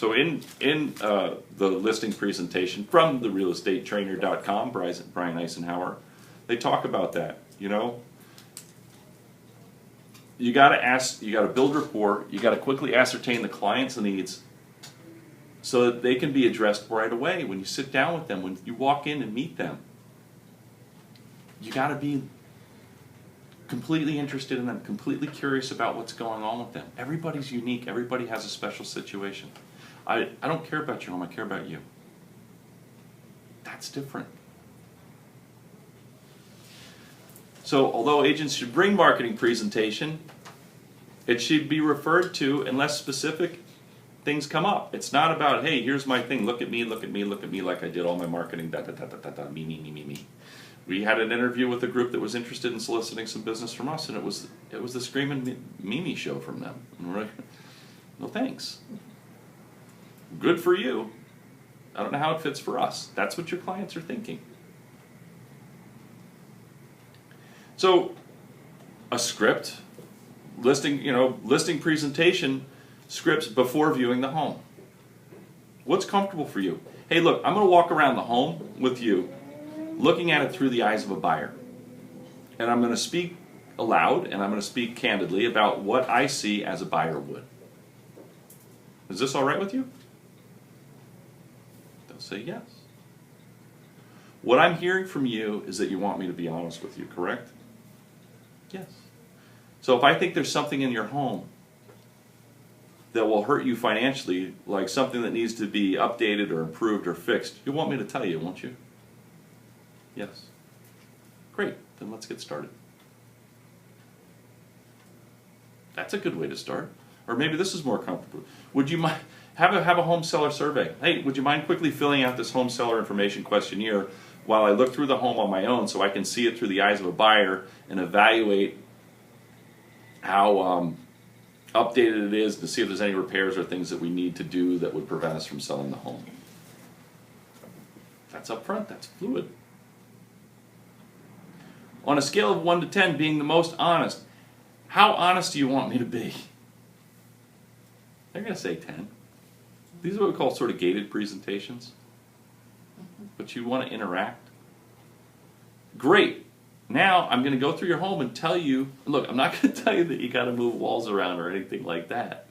So in the listing presentation from therealestatetrainer.com, Brian Eisenhower, they talk about that. You know, you got to build rapport. You got to quickly ascertain the client's needs, so that they can be addressed right away when you sit down with them, when you walk in and meet them. You got to be completely interested in them, completely curious about what's going on with them. Everybody's unique. Everybody has a special situation. I don't care about your home. I care about you. That's different. So although agents should bring marketing presentation, it should be referred to unless specific things come up. It's not about, hey, here's my thing. Look at me, look at me, look at me, like I did all my marketing. Da da da da da da. Me, me, me, me, me. We had an interview with a group that was interested in soliciting some business from us, and it was the Screaming Mimi show from them. And we're like, no thanks. Good for you. I don't know how it fits for us. That's what your clients are thinking. So, a script, listing presentation scripts before viewing the home. What's comfortable for you? Hey, look, I'm going to walk around the home with you, looking at it through the eyes of a buyer. And I'm going to speak aloud and I'm going to speak candidly about what I see as a buyer would. Is this all right with you? They'll say yes. What I'm hearing from you is that you want me to be honest with you, correct? Yes. So if I think there's something in your home that will hurt you financially, like something that needs to be updated or improved or fixed, you'll want me to tell you, won't you? Yes. Great, then let's get started. That's a good way to start. Or maybe this is more comfortable. Would you mind have a home seller survey? Hey, would you mind quickly filling out this home seller information questionnaire while I look through the home on my own so I can see it through the eyes of a buyer and evaluate how updated it is, to see if there's any repairs or things that we need to do that would prevent us from selling the home. That's upfront, that's fluid. On a scale of 1 to 10, being the most honest, how honest do you want me to be? They're going to say 10. These are what we call sort of gated presentations. But you want to interact. Great. Now I'm going to go through your home and tell you, look, I'm not going to tell you that you got to move walls around or anything like that.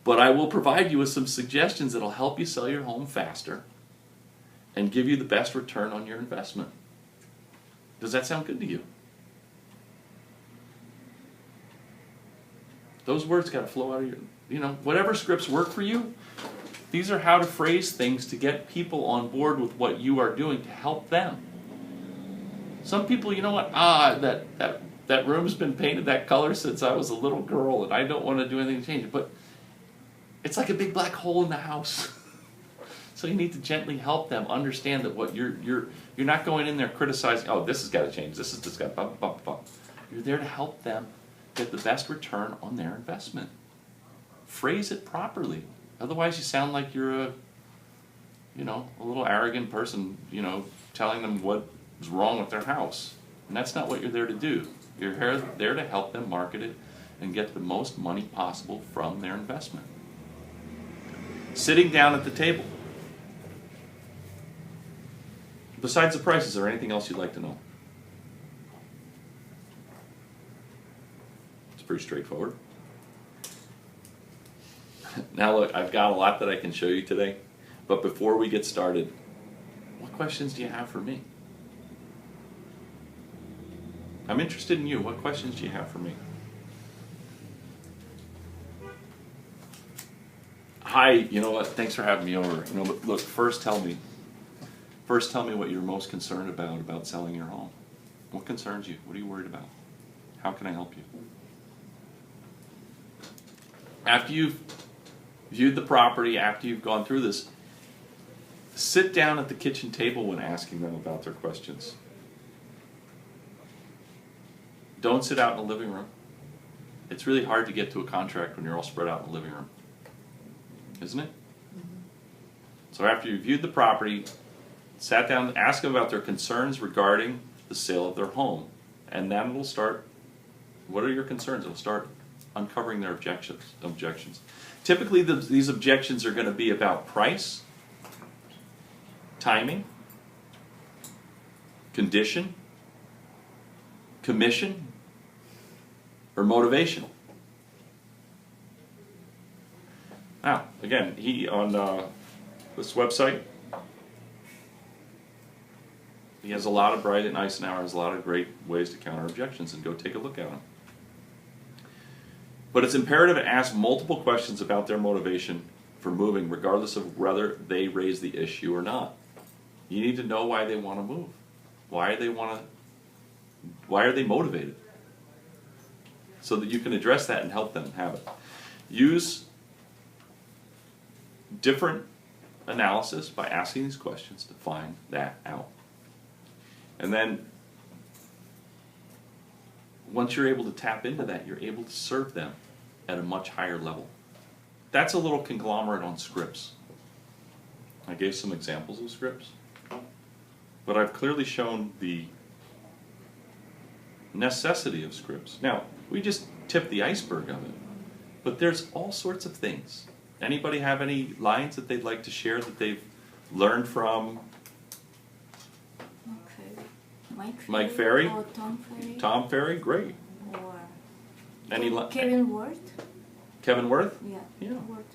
But I will provide you with some suggestions that will help you sell your home faster and give you the best return on your investment. Does that sound good to you? Those words got to flow out of your, whatever scripts work for you, these are how to phrase things to get people on board with what you are doing to help them. Some people, you know what, that room's been painted that color since I was a little girl and I don't want to do anything to change it, but it's like a big black hole in the house. So you need to gently help them understand that what you're not going in there criticizing, oh, this has got to change, this has got to, blah, blah, blah. You're there to help them get the best return on their investment. Phrase it properly. Otherwise you sound like you're a little arrogant person, telling them what is wrong with their house. And that's not what you're there to do. You're there to help them market it and get the most money possible from their investment. Sitting down at the table. Besides the price, is there anything else you'd like to know? It's pretty straightforward. Now look, I've got a lot that I can show you today, but before we get started, what questions do you have for me? I'm interested in you. What questions do you have for me? Hi, you know what? Thanks for having me over. But look, first tell me what you're most concerned about selling your home. What concerns you? What are you worried about? How can I help you? After you've viewed the property, after you've gone through this, sit down at the kitchen table when asking them about their questions. Don't sit out in the living room. It's really hard to get to a contract when you're all spread out in the living room. Isn't it? Mm-hmm. So after you've viewed the property, sat down, ask them about their concerns regarding the sale of their home. And then it'll start, what are your concerns? It'll start, uncovering their objections. Typically, these objections are going to be about price, timing, condition, commission, or motivation. Now, again, he on this website, he has a lot of Bryant Eisenhower has a lot of great ways to counter objections, and go take a look at them. But it's imperative to ask multiple questions about their motivation for moving, regardless of whether they raise the issue or not. You need to know why they want to move. Why are they motivated? So that you can address that and help them have it. Use different analysis by asking these questions to find that out. And then once you're able to tap into that, you're able to serve them at a much higher level. That's a little conglomerate on scripts. I gave some examples of scripts, but I've clearly shown the necessity of scripts. Now, we just tipped the iceberg of it, but there's all sorts of things. Anybody have any lines that they'd like to share that they've learned from Mike Ferry? Or Tom Ferry? Tom Ferry, great. Or Any Kevin Worth? Kevin Worth? Yeah. Yeah. Worth.